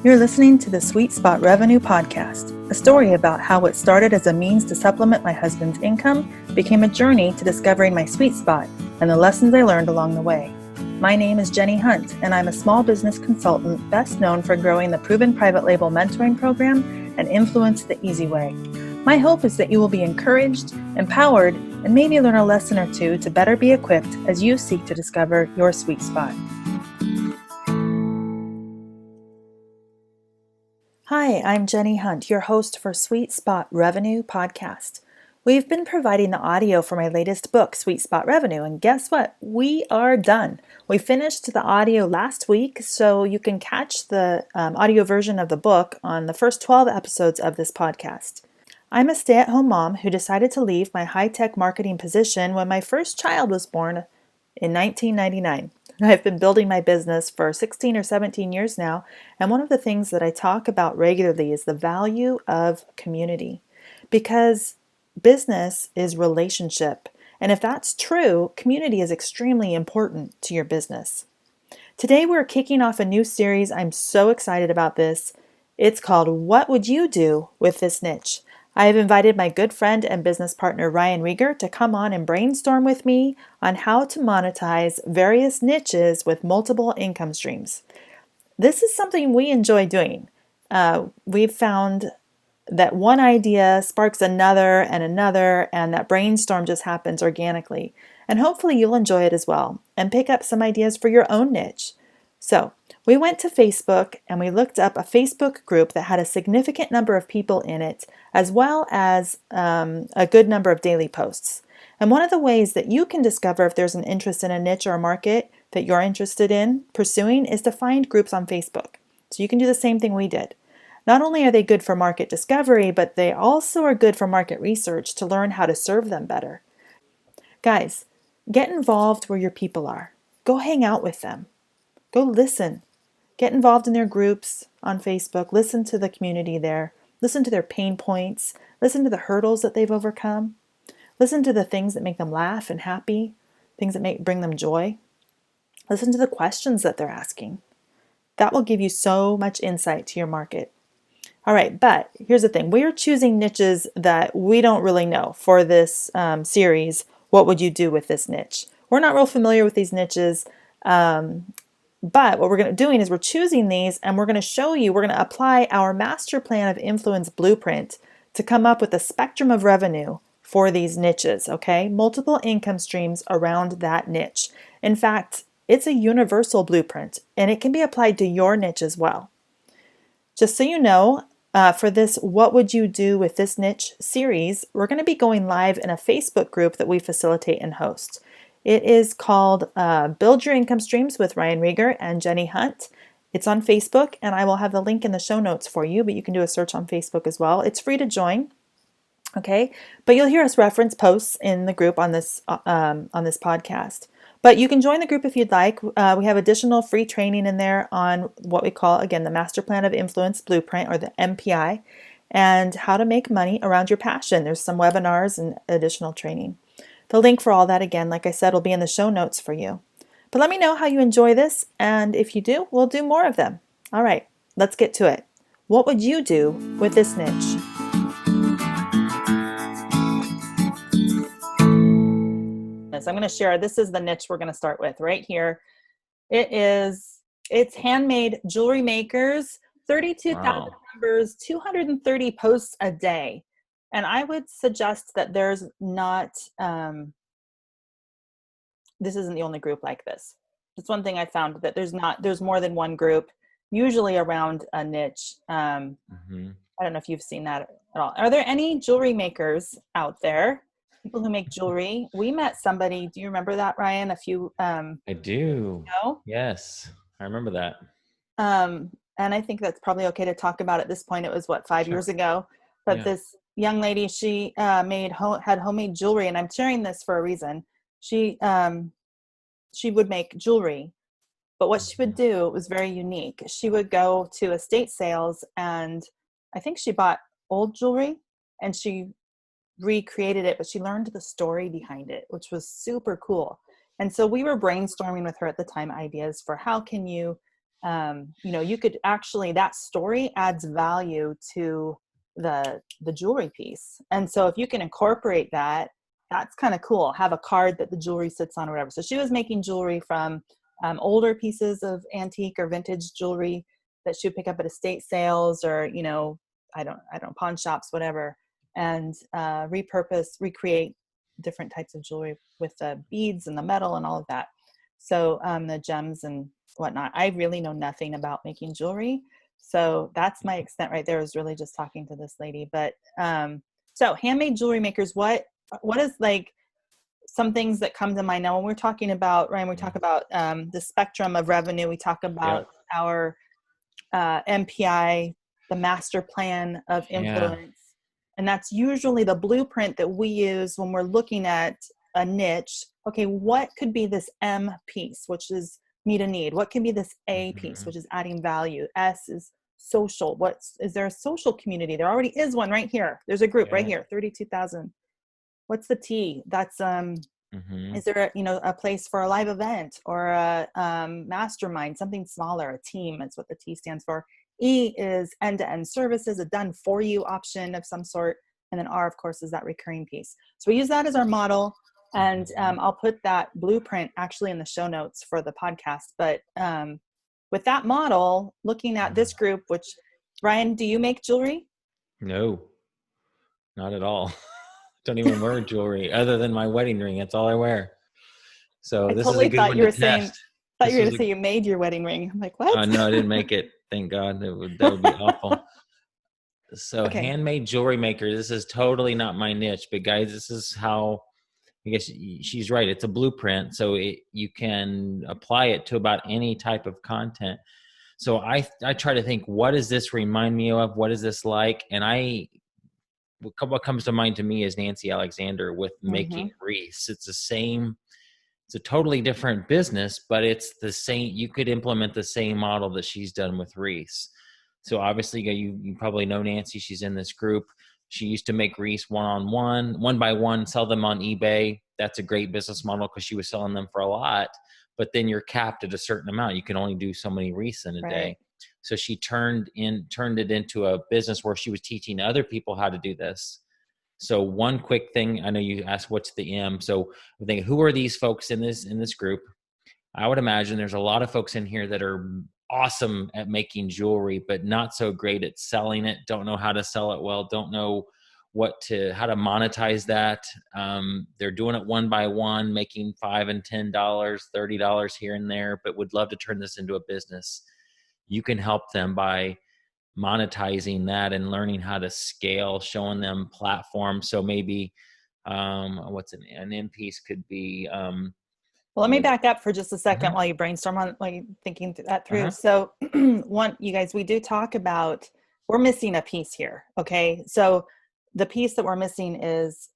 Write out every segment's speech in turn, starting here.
You're listening to the Sweet Spot Revenue Podcast, a story about how what started as a means to supplement my husband's income became a journey to discovering my sweet spot and the lessons I learned along the way. My name is Jenny Hunt, and I'm a small business consultant best known for growing the proven private label mentoring program and Influence the Easy Way. My hope is that you will be encouraged, empowered, and maybe learn a lesson or two to better be equipped as you seek to discover your sweet spot. Hi, I'm Jenny Hunt, your host for Sweet Spot Revenue Podcast. We've been providing the audio for my latest book, Sweet Spot Revenue, and guess what? We are done. We finished the audio last week, so you can catch the audio version of the book on the first 12 episodes of this podcast. I'm a stay-at-home mom who decided to leave my high-tech marketing position when my first child was born in 1999. I've been building my business for 16 or 17 years now, and one of the things that I talk about regularly is the value of community, because business is relationship, and if that's true, community is extremely important to your business. Today we're kicking off a new series. I'm so excited about this. It's called What Would You Do with This Niche? I have invited my good friend and business partner Ryan Reger to come on and brainstorm with me on how to monetize various niches with multiple income streams. This is something we enjoy doing. We've found that one idea sparks another, and that brainstorm just happens organically. And hopefully you'll enjoy it as well and pick up some ideas for your own niche. So we went to Facebook and we looked up a Facebook group that had a significant number of people in it, as well as a good number of daily posts. And one of the ways that you can discover if there's an interest in a niche or a market that you're interested in pursuing is to find groups on Facebook. So you can do the same thing we did. Not only are they good for market discovery, but they also are good for market research to learn how to serve them better. Guys, get involved where your people are. Go hang out with them. Go listen. Get involved in their groups on Facebook. Listen to the community there. Listen to their pain points. Listen to the hurdles that they've overcome. Listen to the things that make them laugh and happy, things that bring them joy. Listen to the questions that they're asking. That will give you so much insight to your market. All right, but here's the thing. We're choosing niches that we don't really know for this series. What would you do with this niche? We're not real familiar with these niches. But what we're doing is we're choosing these and we're going to show you, we're going to apply our master plan of influence blueprint to come up with a spectrum of revenue for these niches, okay? Multiple income streams around that niche. In fact, it's a universal blueprint and it can be applied to your niche as well. Just so you know, for this What Would You Do with This Niche series, we're going to be going live in a Facebook group that we facilitate and host. It is called Build Your Income Streams with Ryan Reger and Jenny Hunt. It's on Facebook, and I will have the link in the show notes for you, but you can do a search on Facebook as well. It's free to join, okay? But you'll hear us reference posts in the group on this podcast. But you can join the group if you'd like. We have additional free training in there on what we call, again, the Master Plan of Influence Blueprint, or the MPI, and how to make money around your passion. There's some webinars and additional training. The link for all that, again, like I said, will be in the show notes for you. But let me know how you enjoy this, and if you do, we'll do more of them. All right, let's get to it. What would you do with this niche? So I'm going to share, this is the niche we're going to start with right here. It's handmade jewelry makers, 32,000 members, 230 posts a day. And I would suggest that there's not, this isn't the only group like this. It's one thing I found, that there's more than one group, usually around a niche. I don't know if you've seen that at all. Are there any jewelry makers out there? People who make jewelry? We met somebody, do you remember that, Ryan? I do. Ago? Yes, I remember that. And I think that's probably okay to talk about at this point. It was 5 years ago, but Yeah. this young lady, she had homemade jewelry, and I'm sharing this for a reason. She would make jewelry, but what she would do was very unique. She would go to estate sales, and I think she bought old jewelry and she recreated it, but she learned the story behind it, which was super cool. And so we were brainstorming with her at the time ideas for how can you You could actually, that story adds value to the jewelry piece. And so if you can incorporate that, that's kind of cool. Have a card that the jewelry sits on or whatever. So she was making jewelry from older pieces of antique or vintage jewelry that she would pick up at estate sales, or I don't pawn shops, whatever, and recreate different types of jewelry with the beads and the metal and all of that. So the gems and whatnot. I really know nothing about making jewelry, so that's my extent right there, is really just talking to this lady. But so handmade jewelry makers, what is like some things that come to mind now when we're talking about, Ryan, we talk about the spectrum of revenue, we talk about Yep. our MPI, the master plan of Yeah. influence. And that's usually the blueprint that we use when we're looking at a niche. Okay, what could be this M piece, which is meet a need? What can be this A piece, which is adding value? S is social. Is there a social community? There already is one right here. There's a group right Yeah. here, 32,000. What's the T? That's is there a place for a live event or a mastermind, something smaller, a team? That's what the T stands for. E is end-to-end services, a done for you option of some sort. And then R, of course, is that recurring piece. So we use that as our model. And I'll put that blueprint actually in the show notes for the podcast. But with that model, looking at this group, which, Ryan, do you make jewelry? No, not at all. Don't even wear jewelry other than my wedding ring. That's all I wear. So I this is a totally good thought one you to were saying, test. thought you This were was going to say you made your wedding ring. I'm like, what? no, I didn't make it. Thank God. That would be awful. So Okay. handmade jewelry maker, this is totally not my niche, but guys, this is how, I guess she's right. It's a blueprint. So you can apply it to about any type of content. So I try to think, what does this remind me of? What is this like? And what comes to mind to me is Nancy Alexander with making wreaths. It's a totally different business, but it's the same. You could implement the same model that she's done with wreaths. So obviously you probably know Nancy. She's in this group. She used to make wreaths one-on-one, one by one, sell them on eBay. That's a great business model because she was selling them for a lot, but then you're capped at a certain amount. You can only do so many wreaths in a day. So she turned it into a business where she was teaching other people how to do this. So one quick thing, I know you asked what's the M. So I think, who are these folks in this group? I would imagine there's a lot of folks in here that are awesome at making jewelry, but not so great at selling it. Don't know how to sell it well. Don't know how to monetize that. They're doing it one by one, making $5 and $10, $30 here and there, but would love to turn this into a business. You can help them by monetizing that and learning how to scale, showing them platforms. So maybe what's an end piece could be. Well, let me back up for just a second while you brainstorm on, while you're thinking that through. So you guys, we do talk about, we're missing a piece here. Okay. So the piece that we're missing is,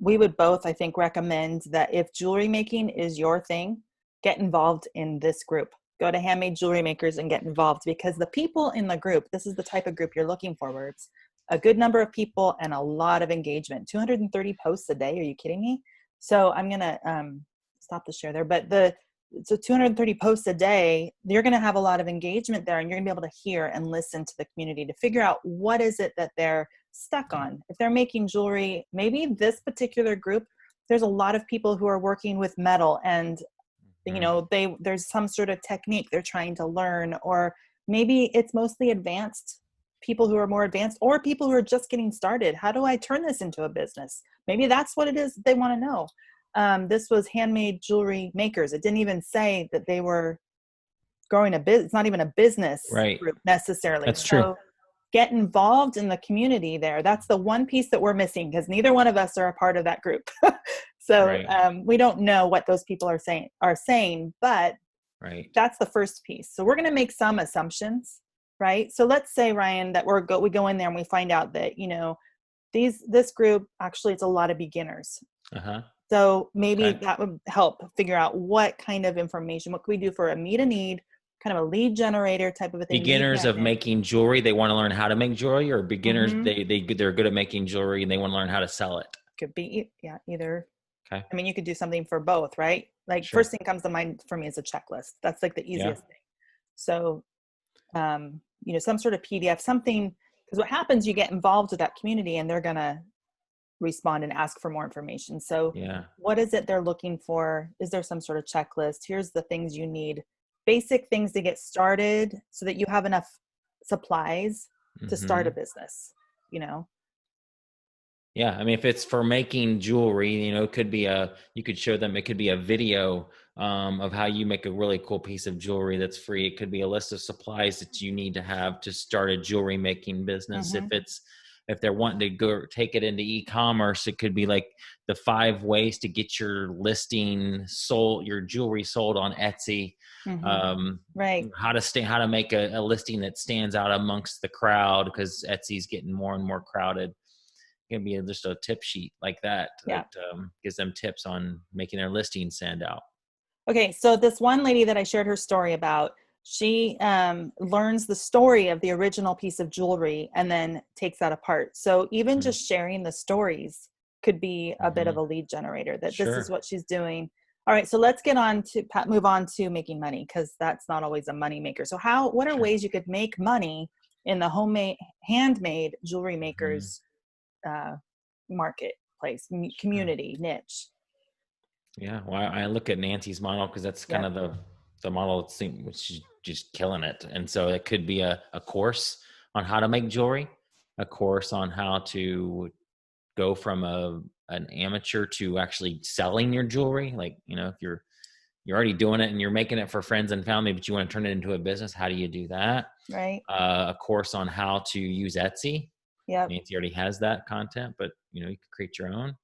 we would both, I think, recommend that if jewelry making is your thing, get involved in this group. Go to Handmade Jewelry Makers and get involved, because the people in the group, this is the type of group you're looking for, where it's a good number of people and a lot of engagement. 230 posts a day. Are you kidding me? So I'm going to stop the share there. But so 230 posts a day, you're going to have a lot of engagement there, and you're going to be able to hear and listen to the community to figure out what is it that they're stuck on. If they're making jewelry, maybe this particular group, there's a lot of people who are working with metal, and there's some sort of technique they're trying to learn, or maybe it's mostly advanced people who are more advanced, or people who are just getting started. How do I turn this into a business? Maybe that's what it is they want to know. This was Handmade Jewelry Makers. It didn't even say that they were growing a business. It's not even a business group necessarily. That's true. Get involved in the community there. That's the one piece that we're missing, because neither one of us are a part of that group. So we don't know what those people are saying, but that's the first piece. So we're going to make some assumptions, right? So let's say, Ryan, that we go in there and we find out that, this group, actually, it's a lot of beginners. So maybe that would help figure out what kind of information, what can we do for a meet a need, kind of a lead generator type of a thing. Beginners of making jewelry, they want to learn how to make jewelry, or beginners, they're good at making jewelry and they want to learn how to sell it. Could be, either. Okay. I mean, you could do something for both, right? Like, first thing comes to mind for me is a checklist. That's like the easiest thing. So some sort of PDF, something, because what happens, you get involved with that community and they're going to respond and ask for more information. So Yeah. what is it they're looking for? Is there some sort of checklist? Here's the things you need, basic things to get started so that you have enough supplies to start a Hmm. business, you know? Yeah, I mean, if it's for making jewelry, it could be you could show them, it could be a video of how you make a really cool piece of jewelry that's free. It could be a list of supplies that you need to have to start a jewelry making business. Mm-hmm. If they're wanting to go take it into e-commerce, it could be like the 5 ways to get your listing sold, your jewelry sold on Etsy. Mm-hmm. Um, Right. how to make a listing that stands out amongst the crowd, because Etsy's getting more and more crowded. Can be just a tip sheet like that Yeah. gives them tips on making their listing stand out. Okay, so this one lady that I shared her story about, she learns the story of the original piece of jewelry and then takes that apart. So even Mm-hmm. just sharing the stories could be a bit Mm-hmm. of a lead generator, that this is Sure. what she's doing. All right, so let's get on to move on to making money, because that's not always a money maker. So what are Sure. ways you could make money in the homemade, handmade jewelry Mm-hmm. makers uh, marketplace, Sure. community niche? Yeah. Well, I look at Nancy's model because that's kind Yep. of the model it seems, which she's just killing it. And so it could be a course on how to make jewelry, a course on how to go from an amateur to actually selling your jewelry. Like, if you're already doing it and you're making it for friends and family, but you want to turn it into a business, how do you do that? Right. A course on how to use Etsy. Yep. Nancy already has that content, but you could create your own.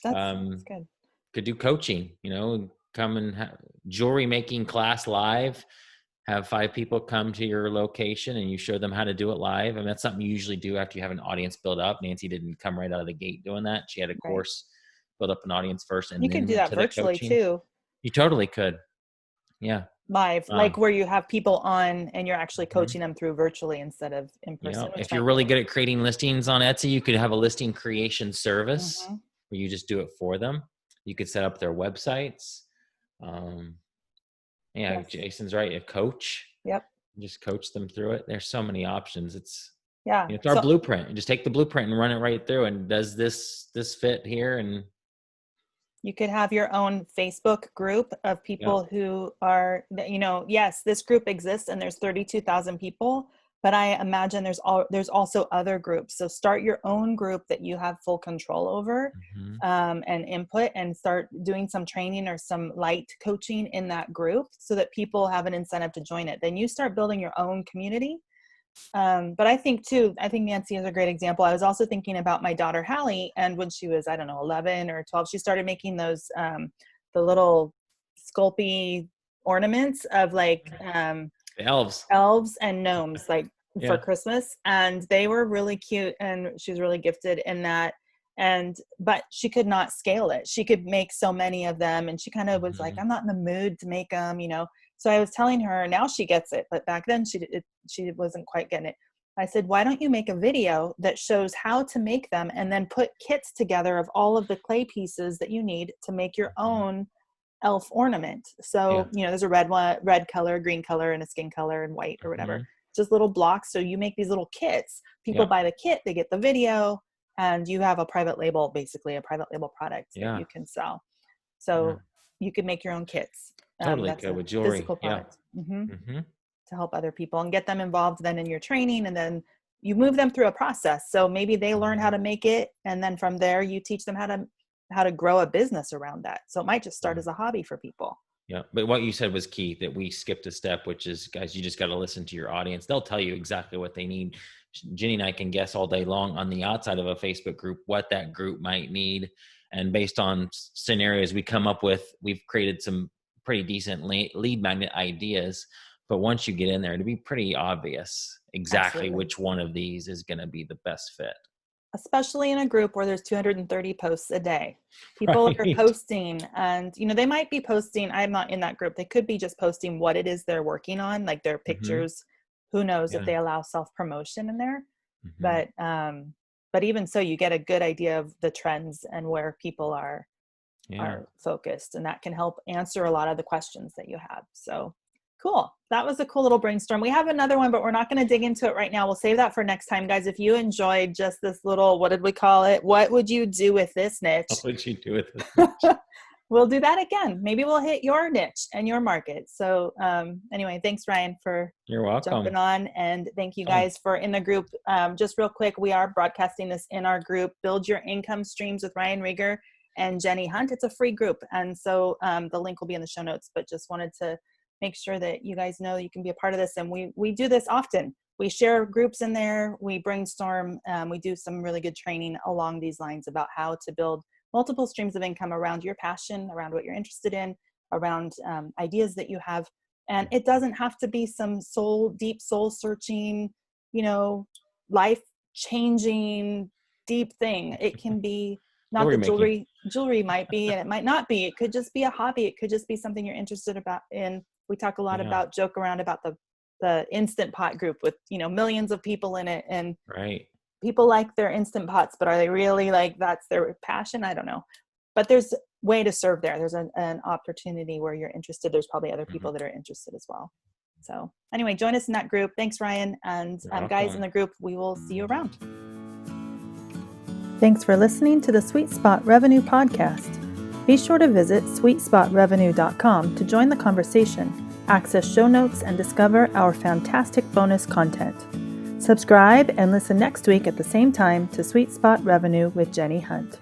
That's Um, good. could do coaching. Come and jewelry making class live. Have 5 people come to your location and you show them how to do it live. I mean, that's something you usually do after you have an audience build up. Nancy didn't come right out of the gate doing that. She had a Right. course, build up an audience first, and You could then do went that to the virtually coaching. too, You totally could. Yeah. live, like Um, where you have people on and you're actually mhm. coaching them through virtually instead of in person, which If you're might be a really little. good at creating listings on Etsy, you could have a listing creation service Mm-hmm. where you just do it for them. You could set up their websites. Um, yeah, Yes. Jason's right. A coach, Yep. just coach them through it. There's so many options. Yeah. It's our So blueprint. You just take the blueprint and run it right through. And does this fit here? And you could have your own Facebook group of yeah, people who are, yes, this group exists and there's 32,000 people, but I imagine there's also other groups. So start your own group that you have full control over, hmm, and input, and start doing some training or some light coaching in that group so that people have an incentive to join it. Then you start building your own community. But I think Nancy is a great example. I was also thinking about my daughter Hallie, and when she was, I don't know, 11 or 12, she started making those the little Sculpey ornaments of like the elves. elves and gnomes, like for Yeah. Christmas, and they were really cute, and she was really gifted in that. And but she could not scale it. She could make so many of them, and she kind of was like, Hmm. I'm not in the mood to make them. So I was telling her, now she gets it, but back then she wasn't quite getting it. I said, why don't you make a video that shows how to make them, and then put kits together of all of the clay pieces that you need to make your Hmm. own elf ornament. Yeah. So, there's a red one, red color, green color, and a skin color, and white or whatever. Hmm. Just little blocks. So you make these little kits. People Yeah. buy the kit, they get the video, and you have a private label, basically a private label product that Yeah. you can sell. Yeah. So you could make your own kits. Totally That's good a with jewelry. physical Yeah. product. Hmm. To help other people and get them involved then in your training, and then you move them through a process. So maybe they learn how Hmm. to make it, and then from there you teach them how to grow a business around that. So it might just start Yeah. as a hobby for people. Yeah, but what you said was key, that we skipped a step, which is, guys, you just got to listen to your audience. They'll tell you exactly what they need. Jenny and I can guess all day long on the outside of a Facebook group what that group might need. And based on scenarios we come up with, we've created some pretty decent lead magnet ideas. But once you get in there, it'll be pretty obvious exactly Absolutely. which one of these is going to be the best fit. Especially in a group where there's 230 posts a day. People are Right. posting, and they might be posting, I'm not in that group, they could be just posting what it is they're working on, like their Hmm. pictures. Who knows if Yeah. they allow self-promotion in there. Hmm. But even so, you get a good idea of the trends and where people Yeah. are focused, and that can help answer a lot of the questions that you have. So Cool. That was a cool little brainstorm. We have another one, but we're not going to dig into it right now. We'll save that for next time, guys. If you enjoyed just this little, what did we call it? What would you do with this niche? What would you do with this niche? We'll do that again. Maybe we'll hit your niche and your market. So anyway, thanks, Ryan, for You're welcome. jumping on. And thank you guys for in the group. Just real quick, we are broadcasting this in our group, Build Your Income Streams with Ryan Reger and Jenny Hunt. It's a free group. And so the link will be in the show notes, but just wanted to make sure that you guys know you can be a part of this. And we do this often. We share groups in there. We brainstorm. We do some really good training along these lines about how to build multiple streams of income around your passion, around what you're interested in, around ideas that you have. And it doesn't have to be some deep soul searching, life-changing, deep thing. It can be not the jewelry might be, and it might not be. It could just be a hobby. It could just be something you're interested in. We talk a lot about, joke around about the Instant Pot group with, millions of people in it. And people like their Instant Pots, but are they really that's their passion? I don't know. But there's a way to serve there. There's an opportunity where you're interested. There's probably other people that are interested as well. So anyway, join us in that group. Thanks, Ryan. And guys in the group, we will see you around. Thanks for listening to the Sweet Spot Revenue Podcast. Be sure to visit sweetspotrevenue.com to join the conversation, access show notes, and discover our fantastic bonus content. Subscribe and listen next week at the same time to Sweet Spot Revenue with Jenny Hunt.